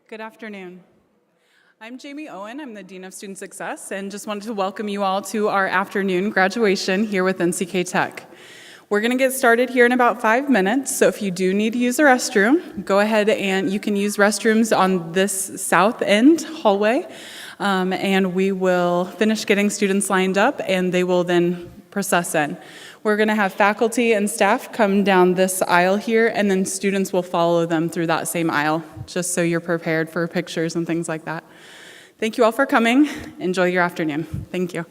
Good afternoon. I'm Jamie Owen. I'm the Dean of Student Success and just wanted to welcome you all to our afternoon graduation here with NCK Tech. We're going to get started here in about 5 minutes, so if you do need to use a restroom, go ahead and you can use restrooms on this south end hallway, and we will finish getting students lined up and they will then process in. We're going to have faculty and staff come down this aisle here, and then students will follow them through that same aisle, just so you're prepared for pictures and things like that. Thank you all for coming. Enjoy your afternoon. Thank you.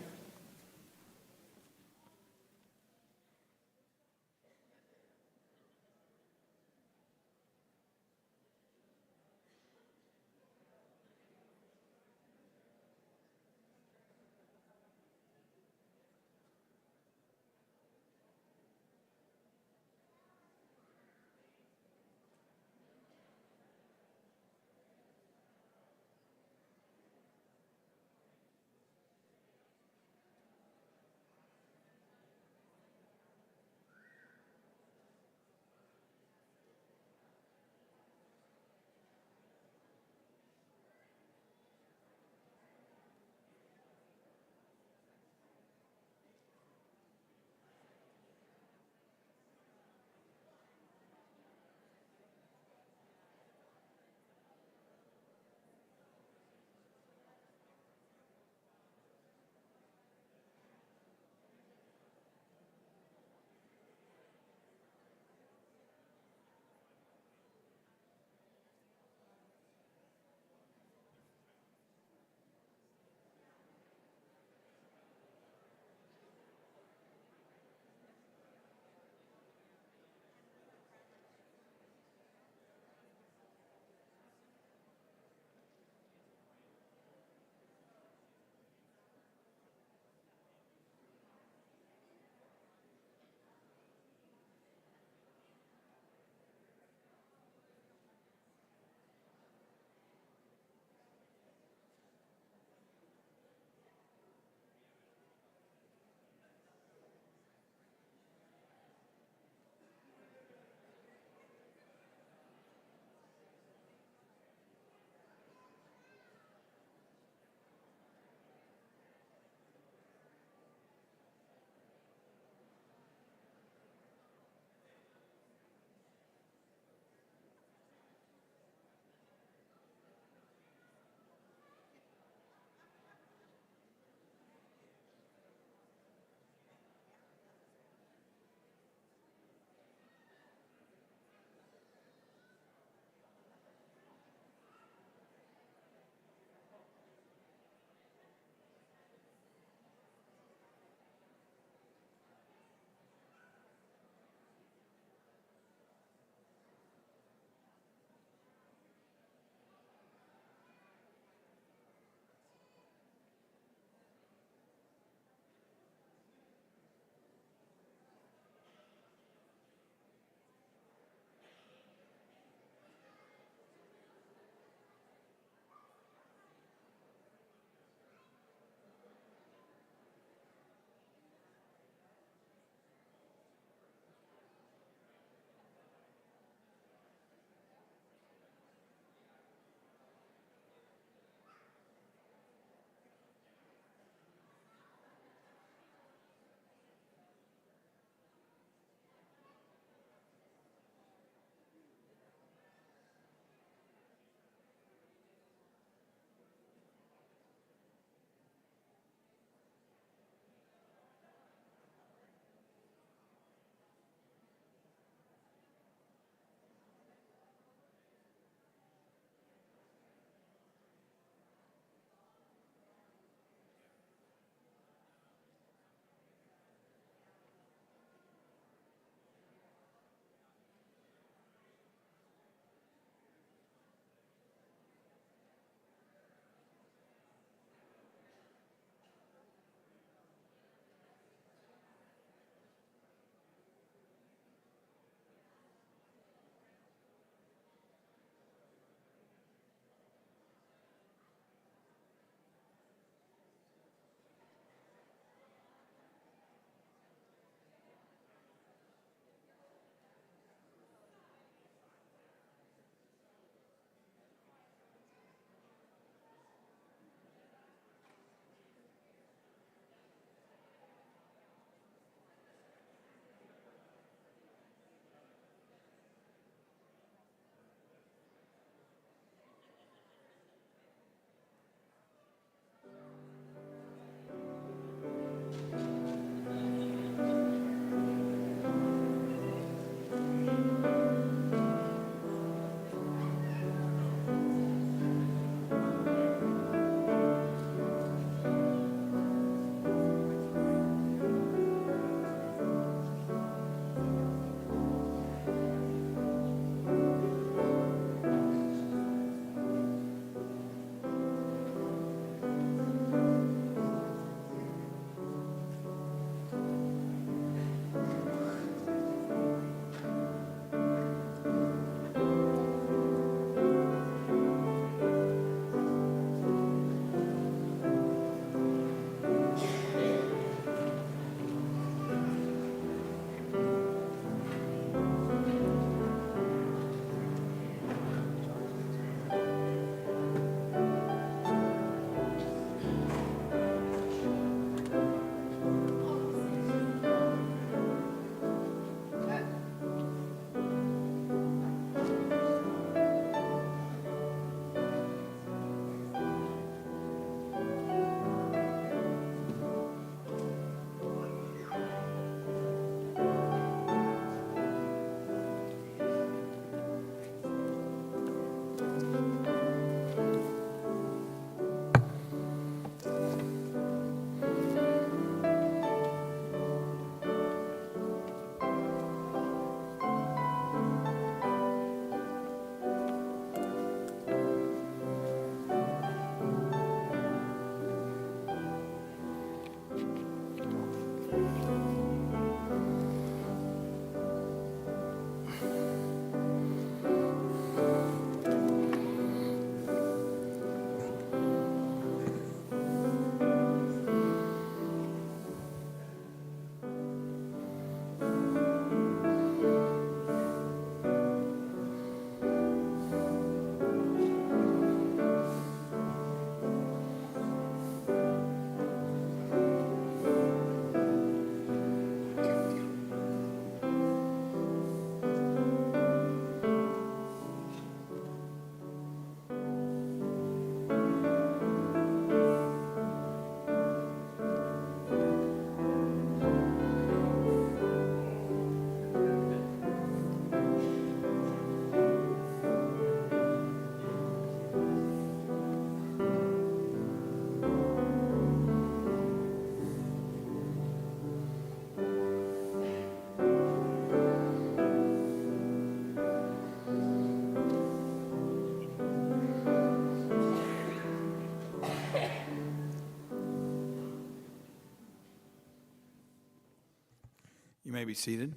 may be seated.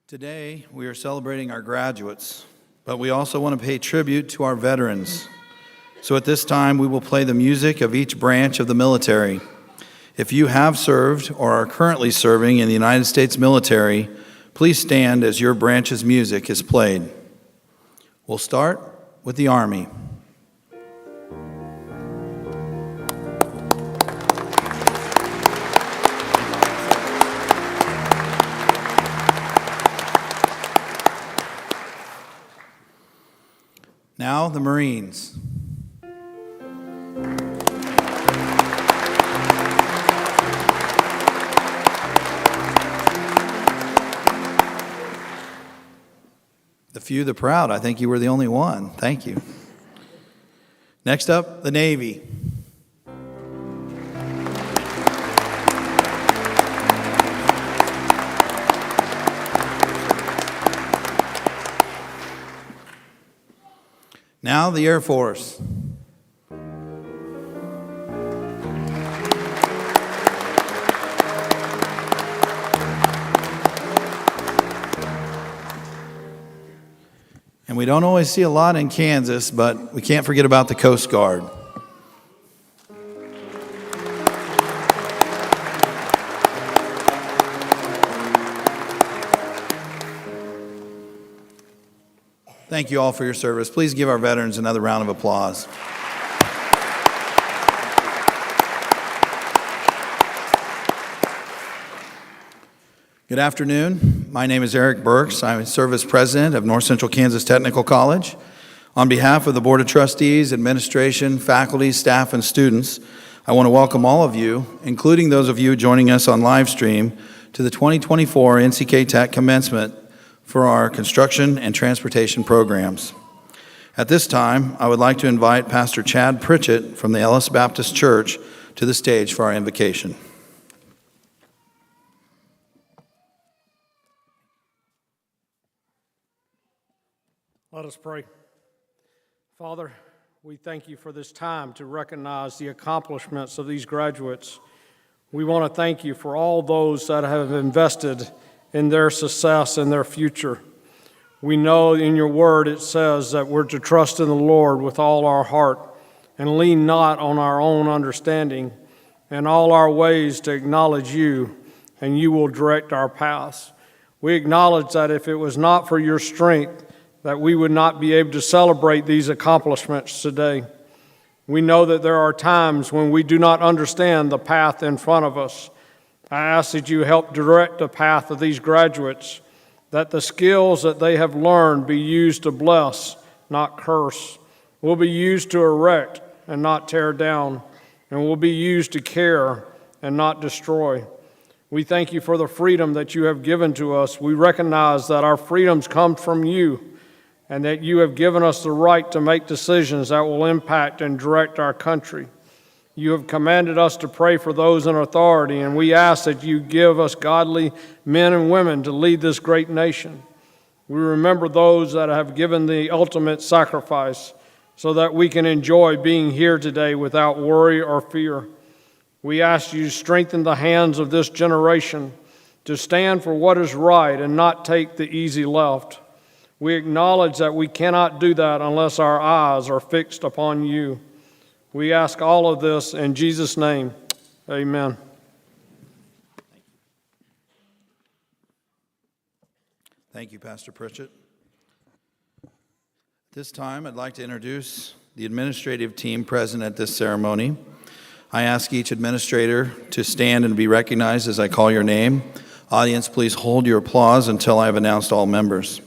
Today, we are celebrating our graduates, but we also want to pay tribute to our veterans. So at this time, we will play the music of each branch of the military. If you have served or are currently serving in the United States military, please stand as your branch's music is played. We'll start with the Army. Now the Marines. The few, the proud. I think you were the only one. Thank you. Next up, the Navy. Now the Air Force. And we don't always see a lot in Kansas, but we can't forget about the Coast Guard. Thank you all for your service. Please give our veterans another round of applause. Good afternoon. My name is Eric Burks. I serve as president of North Central Kansas Technical College. On behalf of the Board of Trustees, administration, faculty, staff, and students, I want to welcome all of you, including those of you joining us on live stream, to the 2024 NCK Tech commencement for our construction and transportation programs. At this time, I would like to invite Pastor Chad Pritchett from the Ellis Baptist Church to the stage for our invocation. Let us pray. Father, we thank you for this time to recognize the accomplishments of these graduates. We want to thank you for all those that have invested in their success and their future. We know in your word it says that we're to trust in the Lord with all our heart and lean not on our own understanding, in all our ways to acknowledge you, and you will direct our paths. We acknowledge that if it was not for your strength, that we would not be able to celebrate these accomplishments today. We know that there are times when we do not understand the path in front of us. I ask that you help direct the path of these graduates, that the skills that they have learned be used to bless, not curse, will be used to erect and not tear down, and will be used to care and not destroy. We thank you for the freedom that you have given to us. We recognize that our freedoms come from you, and that you have given us the right to make decisions that will impact and direct our country. You have commanded us to pray for those in authority, and we ask that you give us godly men and women to lead this great nation. We remember those that have given the ultimate sacrifice so that we can enjoy being here today without worry or fear. We ask you to strengthen the hands of this generation to stand for what is right and not take the easy left. We acknowledge that we cannot do that unless our eyes are fixed upon you. We ask all of this in Jesus' name. Amen. Thank you, Pastor Pritchett. At this time, I'd like to introduce the administrative team present at this ceremony. I ask each administrator to stand and be recognized as I call your name. Audience, please hold your applause until I have announced all members.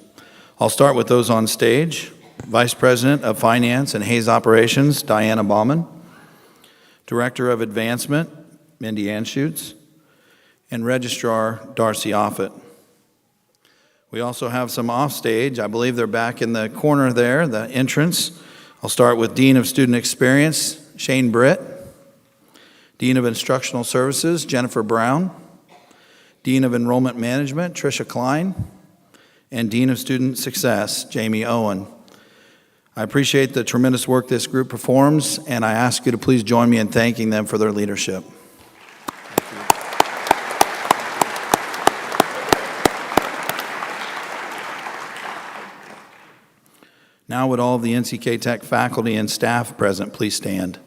I'll start with those on stage. Vice President of Finance and Hayes Operations, Diana Baumann. Director of Advancement, Mindy Anschutz. And Registrar, Darcy Offit. We also have some off stage. I believe they're back in the corner there, the entrance. I'll start with Dean of Student Experience, Shane Britt. Dean of Instructional Services, Jennifer Brown. Dean of Enrollment Management, Tricia Klein. And Dean of Student Success, Jamie Owen. I appreciate the tremendous work this group performs, and I ask you to please join me in thanking them for their leadership. Now would all of the NCK Tech faculty and staff present please stand.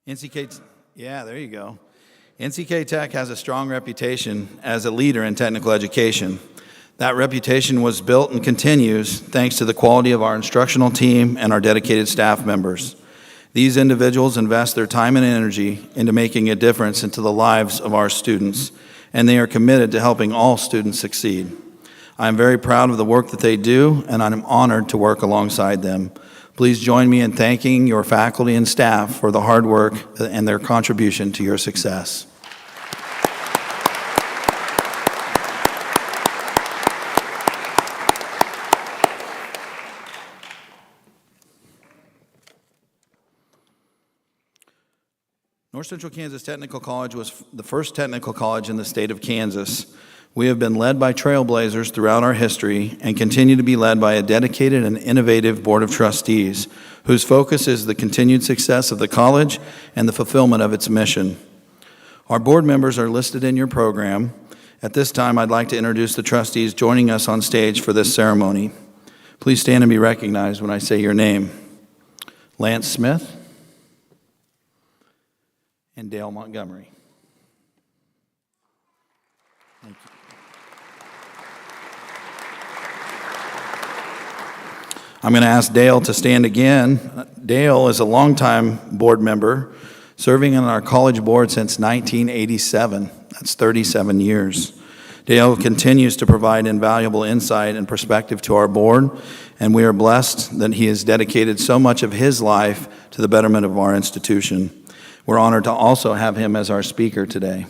There you go. NCK Tech has a strong reputation as a leader in technical education. That reputation was built and continues thanks to the quality of our instructional team and our dedicated staff members. These individuals invest their time and energy into making a difference into the lives of our students, and they are committed to helping all students succeed. I am very proud of the work that they do, and I'm honored to work alongside them. Please join me in thanking your faculty and staff for the hard work and their contribution to your success. North Central Kansas Technical College was the first technical college in the state of Kansas. We have been led by trailblazers throughout our history and continue to be led by a dedicated and innovative Board of Trustees whose focus is the continued success of the college and the fulfillment of its mission. Our board members are listed in your program. At this time, I'd like to introduce the trustees joining us on stage for this ceremony. Please stand and be recognized when I say your name. Lance Smith and Dale Montgomery. Thank you. I'm going to ask Dale to stand again. Dale is a longtime board member, serving on our college board since 1987. That's 37 years. Dale continues to provide invaluable insight and perspective to our board, and we are blessed that he has dedicated so much of his life to the betterment of our institution. We're honored to also have him as our speaker today.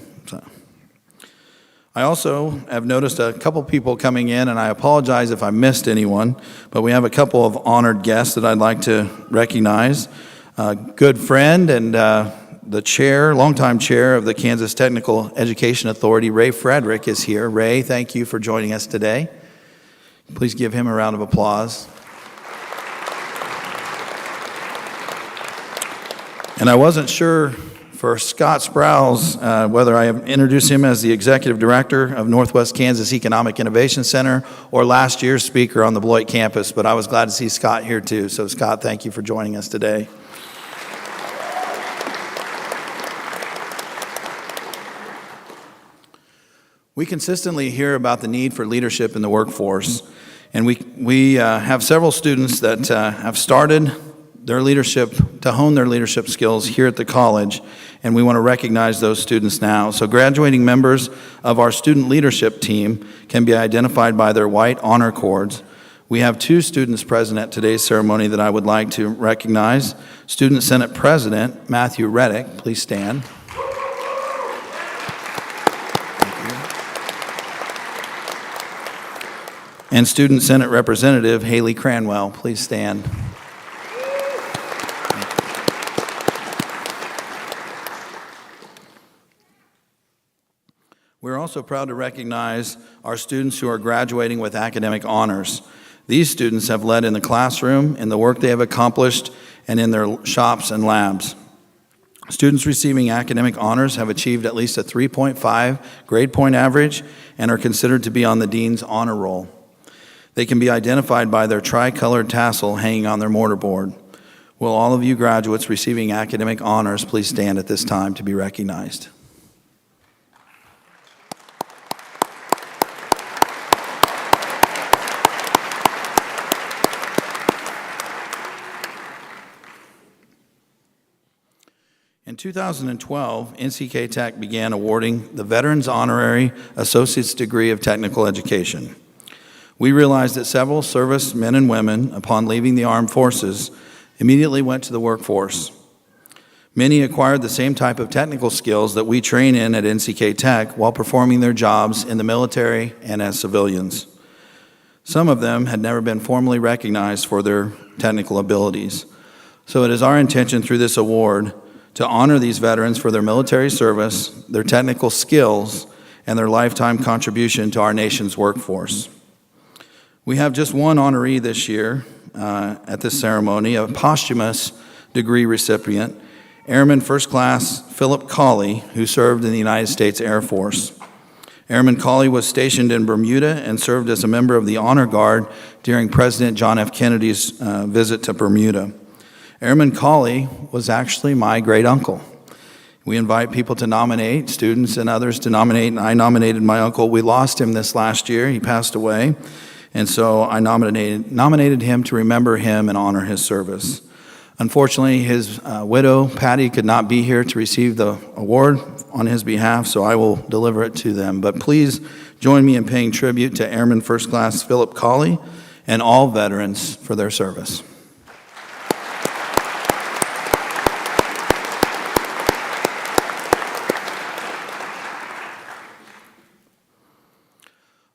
I also have noticed a couple people coming in, and I apologize if I missed anyone, but we have a couple of honored guests that I'd like to recognize. A good friend and the chair, longtime chair of the Kansas Technical Education Authority, Ray Frederick, is here. Ray, thank you for joining us today. Please give him a round of applause. And I wasn't sure for Scott Sprouse whether I introduced him as the Executive Director of Northwest Kansas Economic Innovation Center or last year's speaker on the Beloit campus, but I was glad to see Scott here too. So Scott, thank you for joining us today. We consistently hear about the need for leadership in the workforce, and we have several students that have started their leadership, to hone their leadership skills here at the college, and we want to recognize those students now. So graduating members of our student leadership team can be identified by their white honor cords. We have two students present at today's ceremony that I would like to recognize. Student Senate President Matthew Reddick, please stand. And Student Senate Representative Haley Cranwell, please stand. We're also proud to recognize our students who are graduating with academic honors. These students have led in the classroom, in the work they have accomplished, and in their shops and labs. Students receiving academic honors have achieved at least a 3.5 grade point average and are considered to be on the Dean's Honor Roll. They can be identified by their tri-colored tassel hanging on their mortarboard. Will all of you graduates receiving academic honors please stand at this time to be recognized? In 2012, NCK Tech began awarding the Veterans Honorary Associate's Degree of Technical Education. We realized that several service men and women, upon leaving the armed forces, immediately went to the workforce. Many acquired the same type of technical skills that we train in at NCK Tech while performing their jobs in the military and as civilians. Some of them had never been formally recognized for their technical abilities. So it is our intention through this award to honor these veterans for their military service, their technical skills, and their lifetime contribution to our nation's workforce. We have just one honoree this year at this ceremony, a posthumous degree recipient, Airman First Class Philip Cawley, who served in the United States Air Force. Airman Cawley was stationed in Bermuda and served as a member of the Honor Guard during President John F. Kennedy's visit to Bermuda. Airman Cawley was actually my great-uncle. We invite people to nominate, students and others to nominate, and I nominated my uncle. We lost him this last year. He passed away, and so I nominated him to remember him and honor his service. Unfortunately, his widow, Patty, could not be here to receive the award on his behalf, so I will deliver it to them. But please join me in paying tribute to Airman First Class Philip Cawley and all veterans for their service.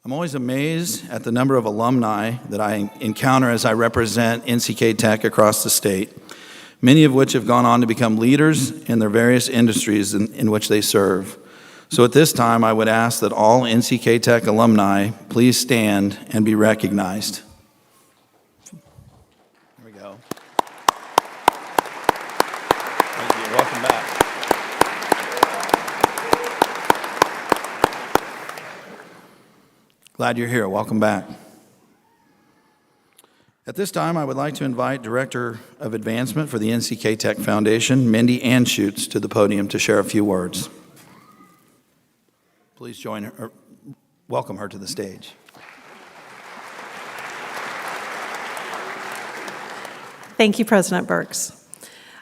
I'm always amazed at the number of alumni that I encounter as I represent NCK Tech across the state, many of which have gone on to become leaders in their various industries in which they serve. So at this time, I would ask that all NCK Tech alumni please stand and be recognized. There we go. Thank you. Welcome back. Glad you're here. Welcome back. At this time, I would like to invite Director of Advancement for the NCK Tech Foundation, Mindy Anschutz, to the podium to share a few words. Please join her, or welcome her to the stage. Thank you, President Burks.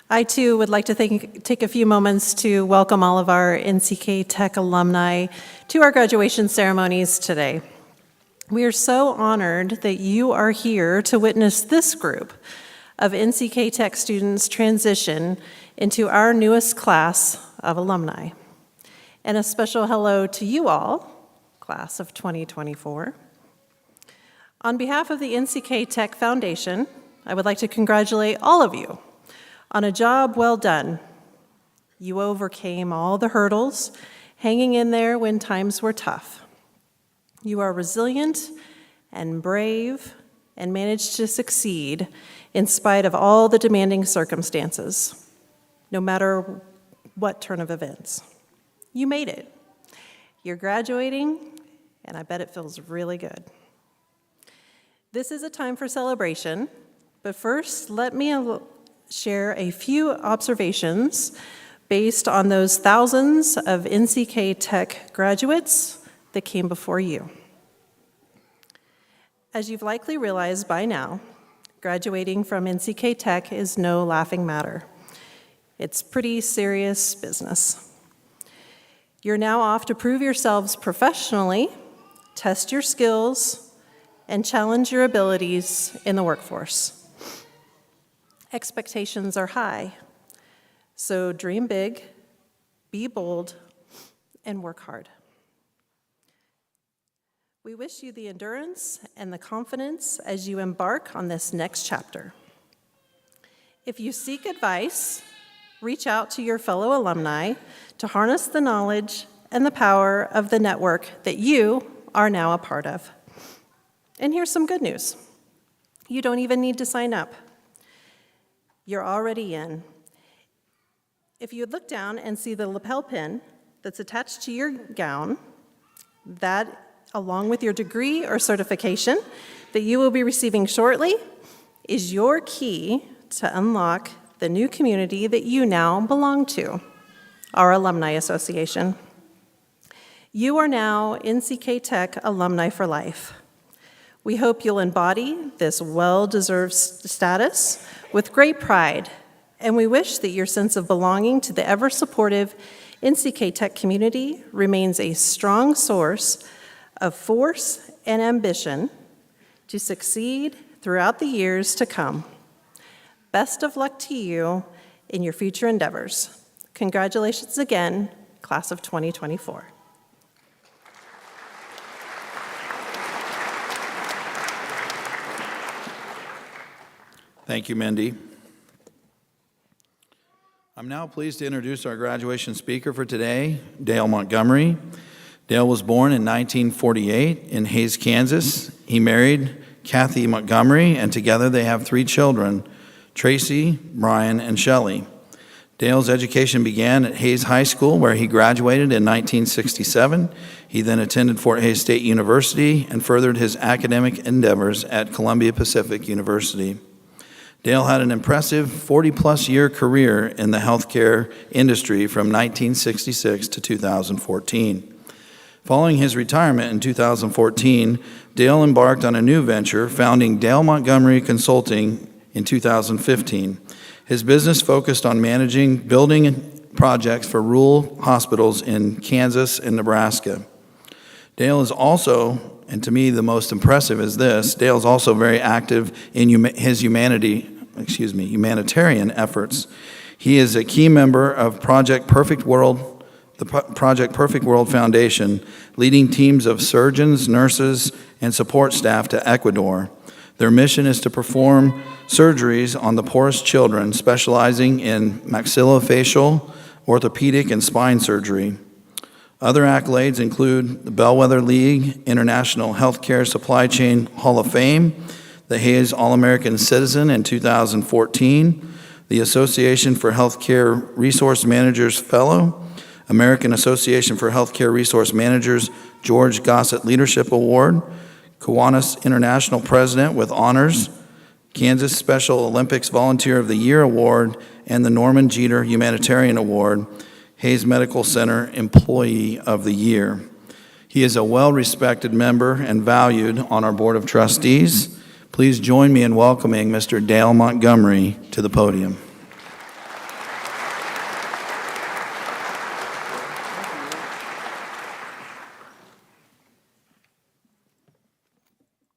I, too, would like to take a few moments to welcome all of our NCK Tech alumni to our graduation ceremonies today. We are so honored that you are here to witness this group of NCK Tech students transition into our newest class of alumni. And a special hello to you all, class of 2024. On behalf of the NCK Tech Foundation, I would like to congratulate all of you on a job well done. You overcame all the hurdles, hanging in there when times were tough. You are resilient and brave and managed to succeed in spite of all the demanding circumstances, no matter what turn of events. You made it. You're graduating, and I bet it feels really good. This is a time for celebration, but first, let me share a few observations based on those thousands of NCK Tech graduates that came before you. As you've likely realized by now, graduating from NCK Tech is no laughing matter. It's pretty serious business. You're now off to prove yourselves professionally, test your skills, and challenge your abilities in the workforce. Expectations are high, so dream big, be bold, and work hard. We wish you the endurance and the confidence as you embark on this next chapter. If you seek advice, reach out to your fellow alumni to harness the knowledge and the power of the network that you are now a part of. And here's some good news. You don't even need to sign up. You're already in. If you would look down and see the lapel pin that's attached to your gown, that, along with your degree or certification that you will be receiving shortly, is your key to unlock the new community that you now belong to, our Alumni Association. You are now NCK Tech alumni for life. We hope you'll embody this well-deserved status with great pride, and we wish that your sense of belonging to the ever-supportive NCK Tech community remains a strong source of force and ambition to succeed throughout the years to come. Best of luck to you in your future endeavors. Congratulations again, class of 2024. Thank you, Mindy. I'm now pleased to introduce our graduation speaker for today, Dale Montgomery. Dale was born in 1948 in Hays, Kansas. He married Kathy Montgomery, and together they have 3 children, Tracy, Brian, and Shelley. Dale's education began at Hays High School, where he graduated in 1967. He then attended Fort Hays State University and furthered his academic endeavors at Columbia Pacific University. Dale had an impressive 40-plus year career in the healthcare industry from 1966 to 2014. Following his retirement in 2014, Dale embarked on a new venture, founding Dale Montgomery Consulting in 2015. His business focused on managing building projects for rural hospitals in Kansas and Nebraska. Dale is also, and to me the most impressive is this, Dale's also very active in his humanitarian efforts. He is a key member of Project Perfect World, the Project Perfect World Foundation, leading teams of surgeons, nurses, and support staff to Ecuador. Their mission is to perform surgeries on the poorest children, specializing in maxillofacial, orthopedic, and spine surgery. Other accolades include the Bellwether League, International Healthcare Supply Chain Hall of Fame, the Hays All-American Citizen in 2014, the Association for Healthcare Resource Managers Fellow, American Association for Healthcare Resource Managers George Gossett Leadership Award, Kiwanis International President with Honors, Kansas Special Olympics Volunteer of the Year Award, and the Norman Jeter Humanitarian Award, Hays Medical Center Employee of the Year. He is a well-respected member and valued on our Board of Trustees. Please join me in welcoming Mr. Dale Montgomery to the podium.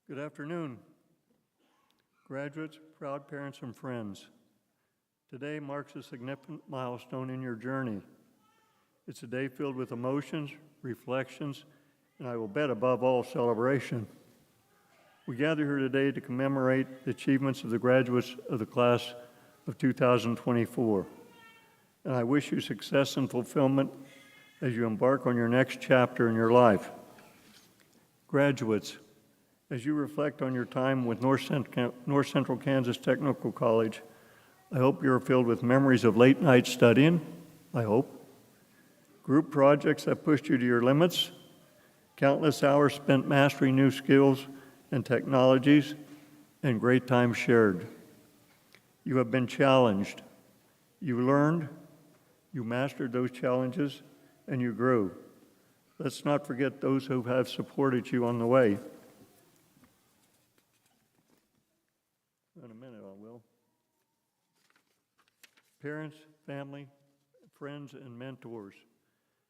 Good afternoon, graduates, proud parents, and friends. Today marks a significant milestone in your journey. It's a day filled with emotions, reflections, and I will bet above all, celebration. We gather here today to commemorate the achievements of the graduates of the class of 2024. And I wish you success and fulfillment as you embark on your next chapter in your life. Graduates, as you reflect on your time with North Central Kansas Technical College, I hope you're filled with memories of late night studying, I hope, group projects that pushed you to your limits, countless hours spent mastering new skills and technologies, and great time shared. You have been challenged. You learned, you mastered those challenges, and you grew. Let's not forget those who have supported you on the way. In a minute, I will. Parents, family, friends, and mentors,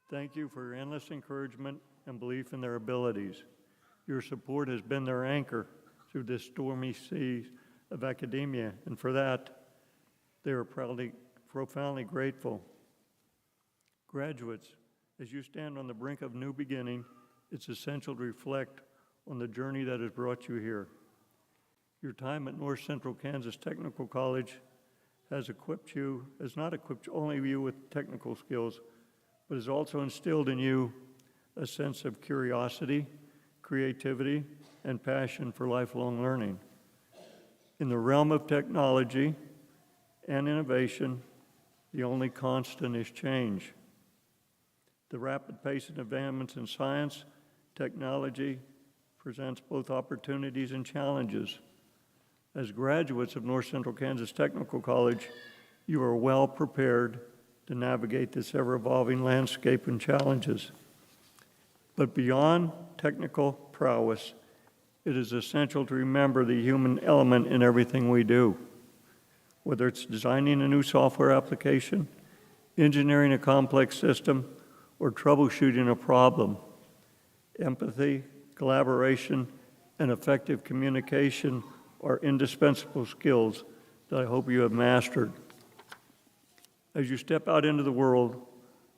thank you for your endless encouragement and belief in their abilities. Your support has been their anchor through this stormy sea of academia, and for that, they are profoundly grateful. Graduates, as you stand on the brink of new beginning, it's essential to reflect on the journey that has brought you here. Your time at North Central Kansas Technical College has not equipped only you with technical skills, but has also instilled in you a sense of curiosity, creativity, and passion for lifelong learning. In the realm of technology and innovation, the only constant is change. The rapid pace of advancements in science, technology presents both opportunities and challenges. As graduates of North Central Kansas Technical College, you are well prepared to navigate this ever-evolving landscape and challenges. But beyond technical prowess, it is essential to remember the human element in everything we do. Whether it's designing a new software application, engineering a complex system, or troubleshooting a problem, empathy, collaboration, and effective communication are indispensable skills that I hope you have mastered. As you step out into the world,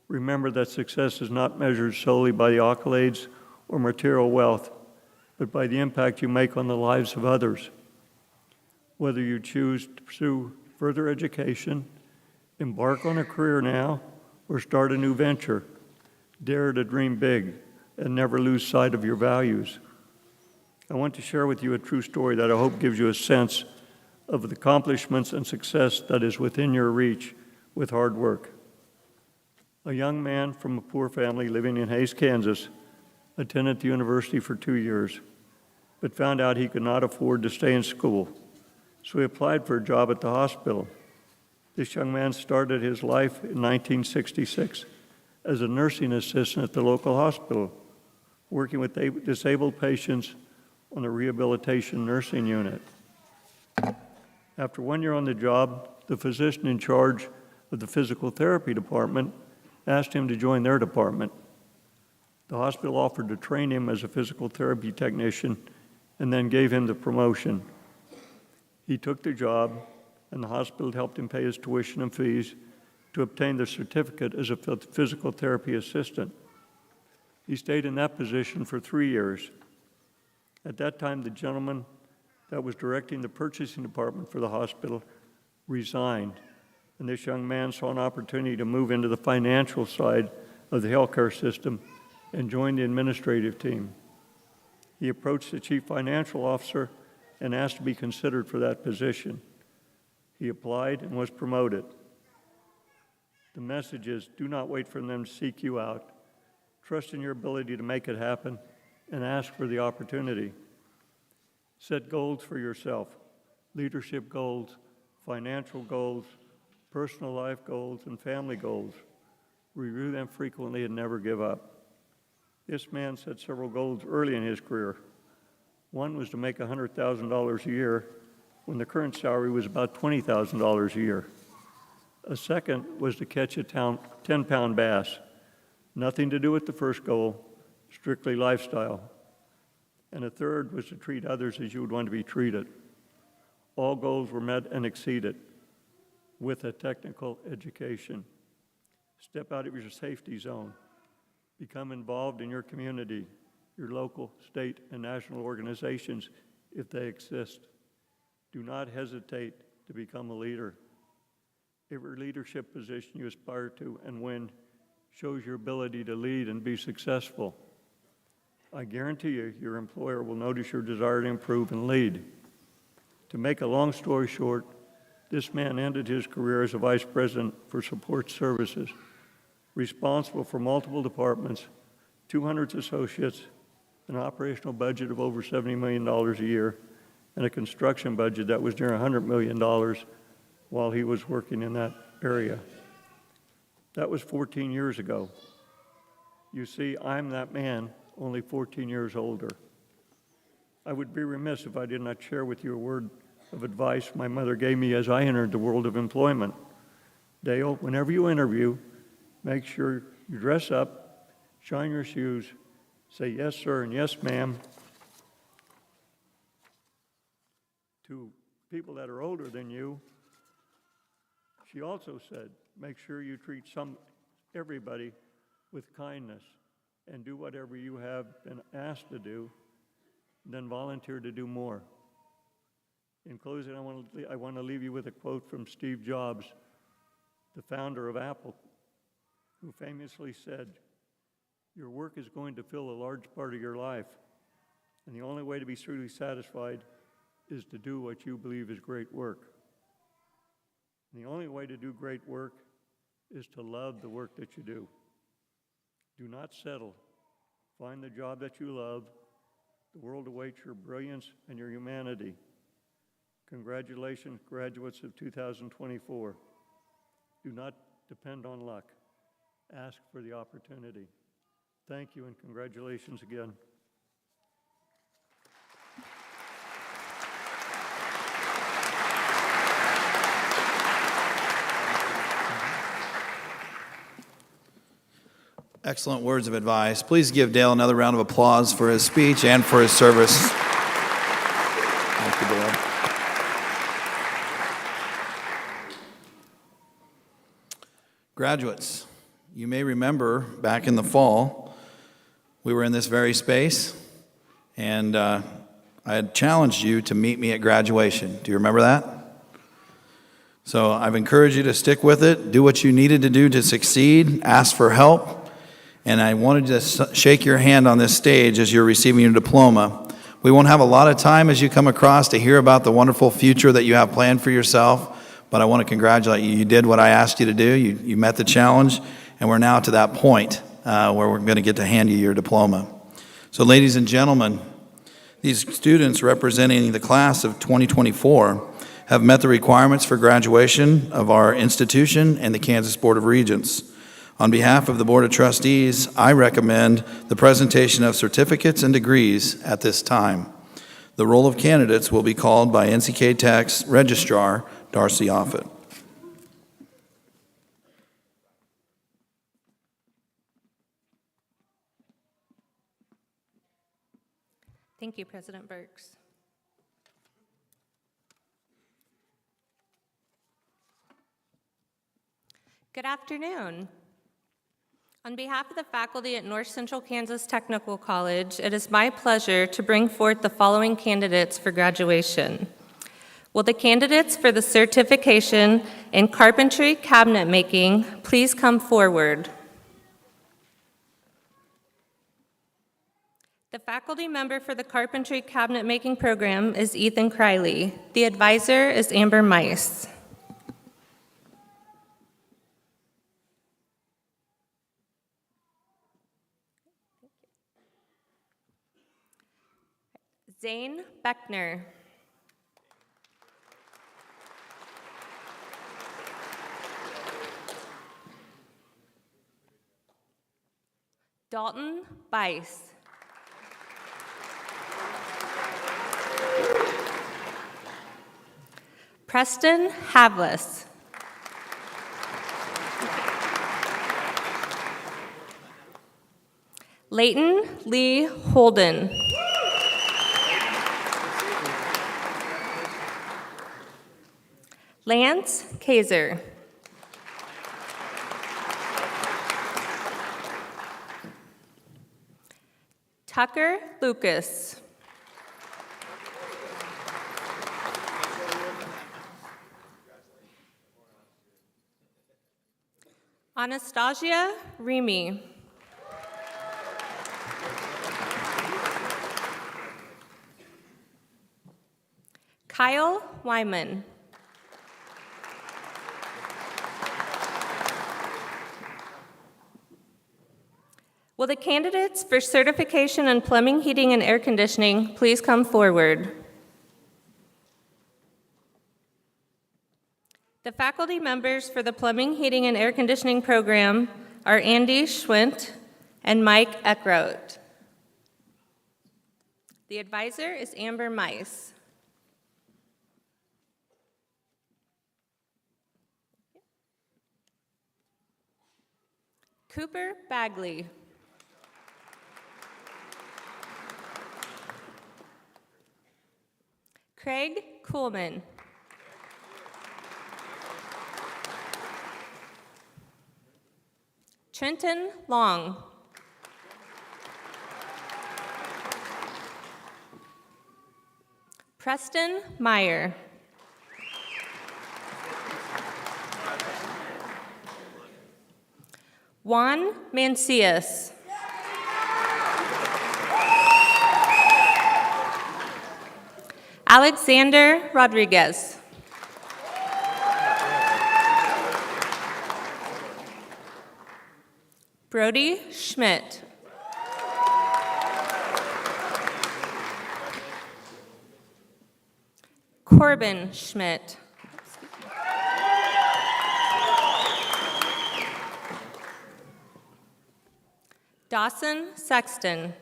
remember that success is not measured solely by the accolades or material wealth, but by the impact you make on the lives of others. Whether you choose to pursue further education, Embark on a career now or start a new venture. Dare to dream big and never lose sight of your values. I want to share with you a true story that I hope gives you a sense of the accomplishments and success that is within your reach with hard work. A young man from a poor family living in Hays, Kansas, attended the university for 2 years, but found out he could not afford to stay in school, so he applied for a job at the hospital. This young man started his life in 1966 as a nursing assistant at the local hospital, working with disabled patients on the rehabilitation nursing unit. After 1 year on the job, the physician in charge of the physical therapy department asked him to join their department. The hospital offered to train him as a physical therapy technician and then gave him the promotion. He took the job, and the hospital helped him pay his tuition and fees to obtain the certificate as a physical therapy assistant. He stayed in that position for 3 years. At that time, the gentleman that was directing the purchasing department for the hospital resigned, and this young man saw an opportunity to move into the financial side of the healthcare system and join the administrative team. He approached the chief financial officer and asked to be considered for that position. He applied and was promoted. The message is, do not wait for them to seek you out. Trust in your ability to make it happen and ask for the opportunity. Set goals for yourself, leadership goals, financial goals, personal life goals, and family goals. Review them frequently and never give up. This man set several goals early in his career. One was to make $100,000 a year when the current salary was about $20,000 a year. A second was to catch a 10-pound bass. Nothing to do with the first goal, strictly lifestyle. And a third was to treat others as you would want to be treated. All goals were met and exceeded with a technical education. Step out of your safety zone. Become involved in your community, your local, state, and national organizations if they exist. Do not hesitate to become a leader. Every leadership position you aspire to and win shows your ability to lead and be successful. I guarantee you, your employer will notice your desire to improve and lead. To make a long story short, this man ended his career as a vice president for support services, responsible for multiple departments, 200 associates, an operational budget of over $70 million a year, and a construction budget that was near $100 million while he was working in that area. That was 14 years ago. You see, I'm that man, only 14 years older. I would be remiss if I did not share with you a word of advice my mother gave me as I entered the world of employment. Dale, whenever you interview, make sure you dress up, shine your shoes, say yes, sir, and yes, ma'am to people that are older than you. She also said, make sure you treat everybody with kindness and do whatever you have been asked to do, then volunteer to do more. In closing, I want to leave you with a quote from Steve Jobs, the founder of Apple, who famously said, your work is going to fill a large part of your life, and the only way to be truly satisfied is to do what you believe is great work. And the only way to do great work is to love the work that you do. Do not settle. Find the job that you love. The world awaits your brilliance and your humanity. Congratulations, graduates of 2024. Do not depend on luck. Ask for the opportunity. Thank you and congratulations again. Excellent words of advice. Please give Dale another round of applause for his speech and for his service. Thank you, Dale. Graduates, you may remember back in the fall, we were in this very space, and I had challenged you to meet me at graduation. Do you remember that? So I've encouraged you to stick with it, do what you needed to do to succeed, ask for help, and I wanted to shake your hand on this stage as you're receiving your diploma. We won't have a lot of time as you come across to hear about the wonderful future that you have planned for yourself, but I want to congratulate you. You did what I asked you to do. You met the challenge, and we're now to that point where we're going to get to hand you your diploma. So ladies and gentlemen, these students representing the class of 2024 have met the requirements for graduation of our institution and the Kansas Board of Regents. On behalf of the Board of Trustees, I recommend the presentation of certificates and degrees at this time. The roll of candidates will be called by NCK Tech's Registrar, Darcy Offit. Thank you, President Burks. Good afternoon. On behalf of the faculty at North Central Kansas Technical College, it is my pleasure to bring forth the following candidates for graduation. Will the candidates for the certification in carpentry cabinet making please come forward? The faculty member for the carpentry cabinet making program is Ethan Criley. The advisor is Amber Mice. Zane Beckner. Dalton Bice. Preston Havlis. Leighton Lee Holden. Lance Kaiser. Tucker Lucas. Anastasia Remy. Kyle Wyman. Will the candidates for certification in plumbing, heating, and air conditioning please come forward? The faculty members for the plumbing, heating, and air conditioning program are Andy Schwint and Mike Eckroat. The advisor is Amber Mice. Cooper Bagley. Craig Kuhlman. Trenton Long. Preston Meyer. Juan Mancias. Alexander Rodriguez. Brody Schmidt. Corbin Schmidt. Dawson Sexton.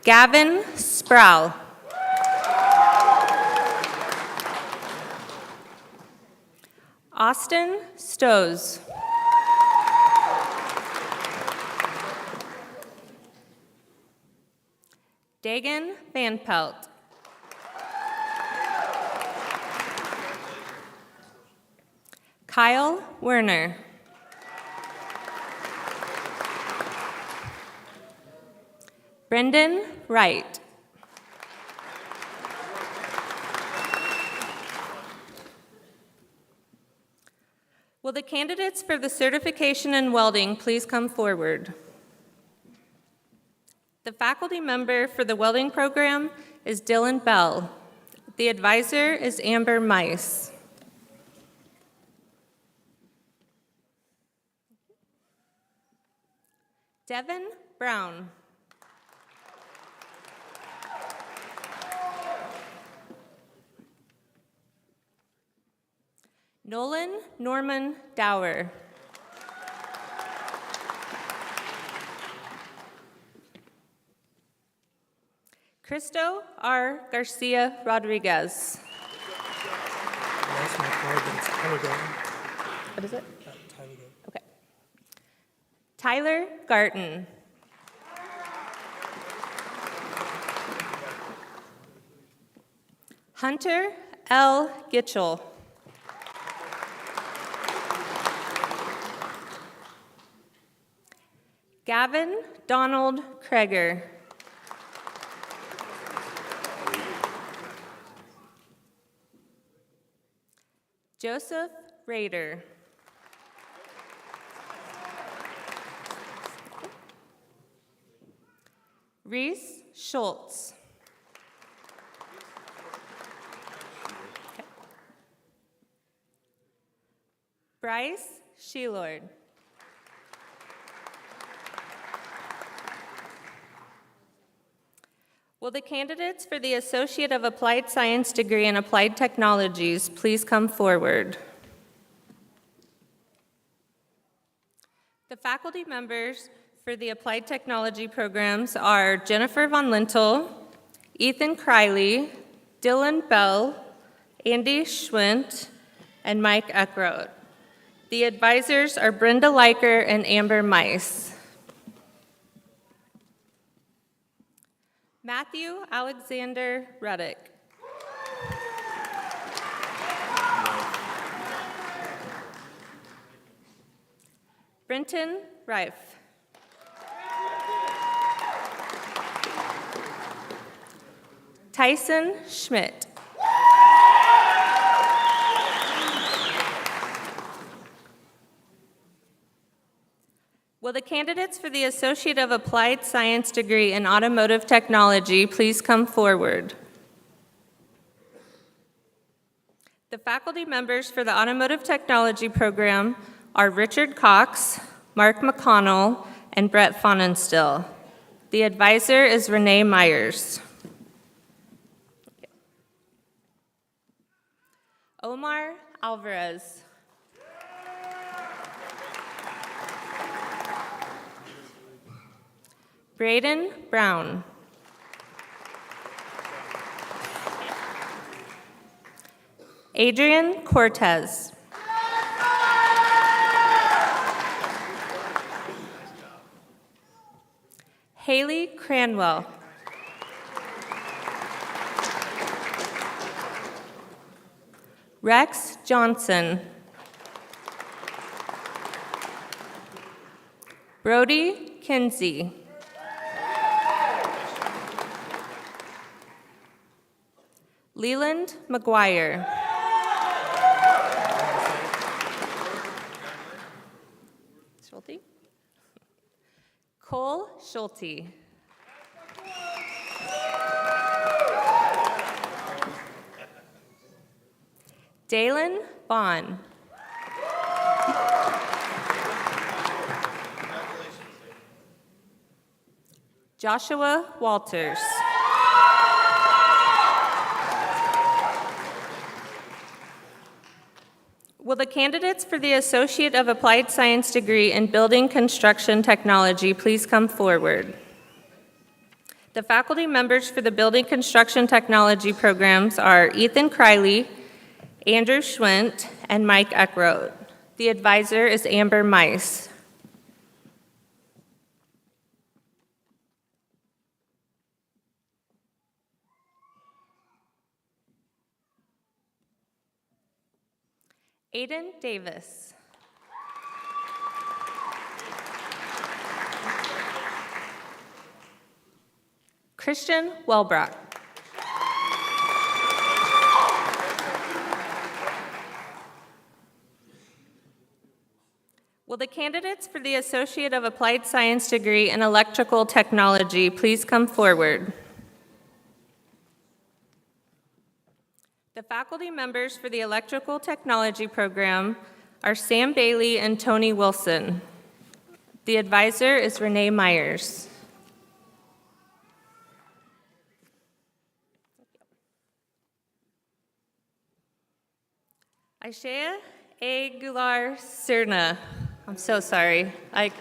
Gavin Sproul. Austin Stowe. Dagan Van Pelt. Kyle Werner. Brendan Wright. Will the candidates for the certification in welding please come forward? The faculty member for the welding program is Dylan Bell. The advisor is Amber Mice. Devin Brown. Nolan Norman Dower. Cristo R. Garcia Rodriguez. What is it? Okay. Tyler Garton. Hunter L. Gitchell. Gavin Donald Kreger. Joseph Rader. Reese Schultz. Okay. Bryce Shelord. Will the candidates for the Associate of Applied Science degree in Applied Technologies please come forward? The faculty members for the Applied Technology programs are Jennifer Von Lintel, Ethan Criley, Dylan Bell, Andy Schwint, and Mike Eckroat. The advisors are Brenda Leiker and Amber Mice. Matthew Alexander Ruddick. Brenton Reif. Tyson Schmidt. Will the candidates for the Associate of Applied Science degree in Automotive Technology please come forward? The faculty members for the Automotive Technology program are Richard Cox, Mark McConnell, and Brett Fonenstill. The advisor is Renee Myers. Omar Alvarez. Braden Brown. Adrian Cortez. Haley Cranwell. Rex Johnson. Brody Kinsey. Leland McGuire. Schulte. Cole Schulte. Dalen Vaughn. Joshua Walters. Will the candidates for the Associate of Applied Science degree in Building Construction Technology please come forward? The faculty members for the Building Construction Technology programs are Ethan Criley, Andrew Schwint, and Mike Eckroat. The advisor is Amber Mice. Aiden Davis. Christian Welbrock. Will the candidates for the Associate of Applied Science degree in Electrical Technology please come forward? The faculty members for the Electrical Technology program are Sam Bailey and Tony Wilson. The advisor is Renee Myers. Aishea A. Gular Sirna. I'm so sorry. I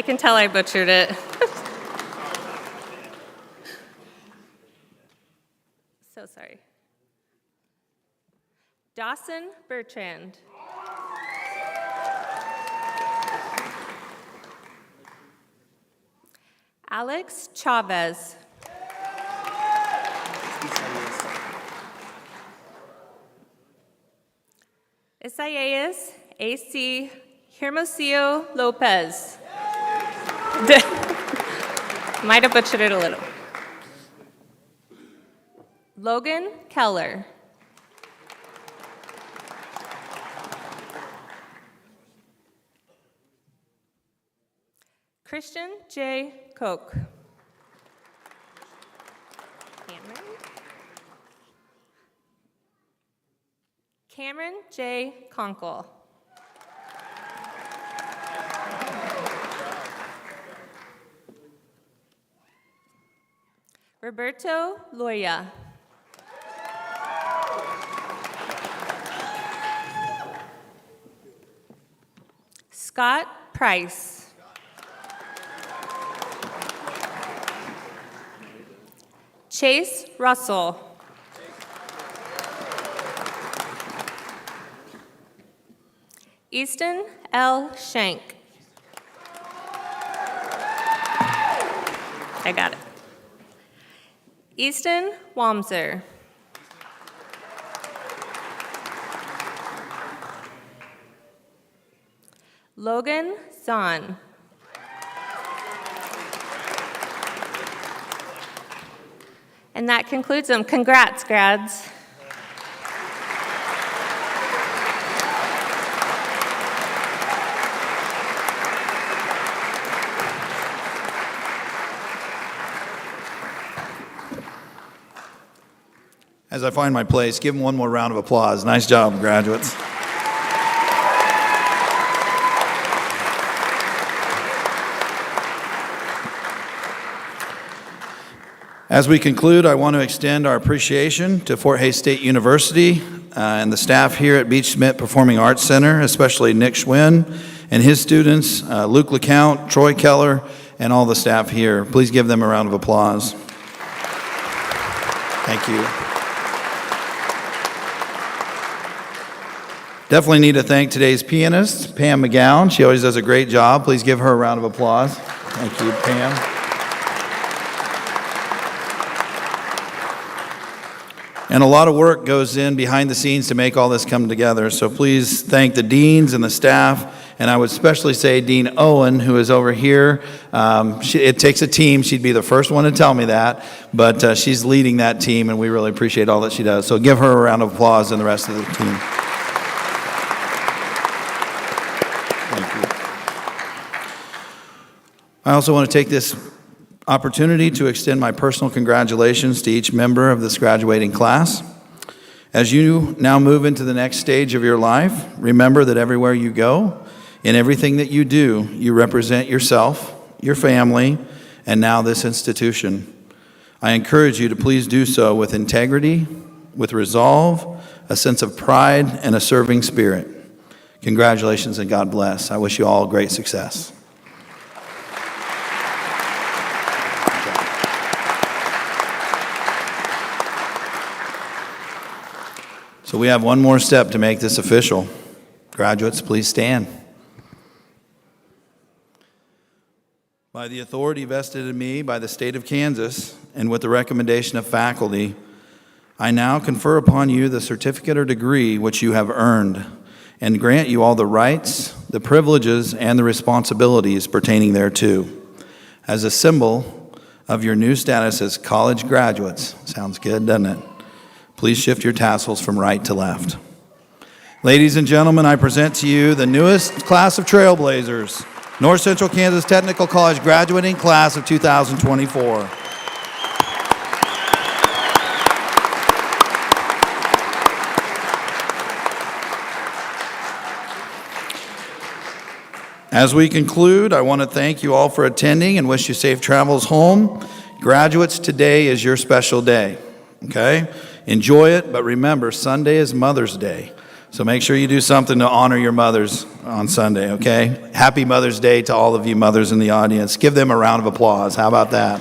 can tell I butchered it. So sorry. Dawson Bertrand. Alex Chavez. Isaias A.C. Hermosillo Lopez. Might have butchered it a little. Logan Keller. Christian J. Koch. Cameron J. Conkle. Roberto Loya. Scott Price. Chase Russell. Easton L. Shank. I got it. Easton Wamser. Logan Zahn. And that concludes them. Congrats, grads. As I find my place, give them one more round of applause. Nice job, graduates. As we conclude, I want to extend our appreciation to Fort Hays State University and the staff here at Schmidt Performing Arts Center, especially Nick Schwinn and his students, Luke LeCount, Troy Keller, and all the staff here. Please give them a round of applause. Thank you. Definitely need to thank today's pianist, Pam McGowan. She always does a great job. Please give her a round of applause. Thank you, Pam. And a lot of work goes in behind the scenes to make all this come together. So please thank the deans and the staff. And I would especially say Dean Owen, who is over here. It takes a team. She'd be the first one to tell me that. But she's leading that team, and we really appreciate all that she does. So give her a round of applause and the rest of the team. Thank you. I also want to take this opportunity to extend my personal congratulations to each member of this graduating class. As you now move into the next stage of your life, remember that everywhere you go, in everything that you do, you represent yourself, your family, and now this institution. I encourage you to please do so with integrity, with resolve, a sense of pride, and a serving spirit. Congratulations and God bless. I wish you all great success. So we have one more step to make this official. Graduates, please stand. By the authority vested in me by the state of Kansas and with the recommendation of faculty, I now confer upon you the certificate or degree which you have earned and grant you all the rights, the privileges, and the responsibilities pertaining thereto. As a symbol of your new status as college graduates, sounds good, doesn't it? Please shift your tassels from right to left. Ladies and gentlemen, I present to you the newest class of Trailblazers, North Central Kansas Technical College graduating class of 2024. As we conclude, I want to thank you all for attending and wish you safe travels home. Graduates, today is your special day, okay? Enjoy it, but remember, Sunday is Mother's Day. So make sure you do something to honor your mothers on Sunday, okay? Happy Mother's Day to all of you mothers in the audience. Give them a round of applause. How about that?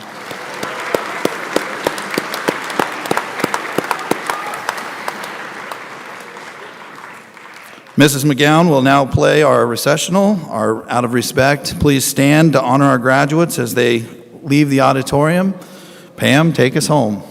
Mrs. McGowan will now play our recessional, our Out of Respect. Please stand to honor our graduates as they leave the auditorium. Pam, take us home.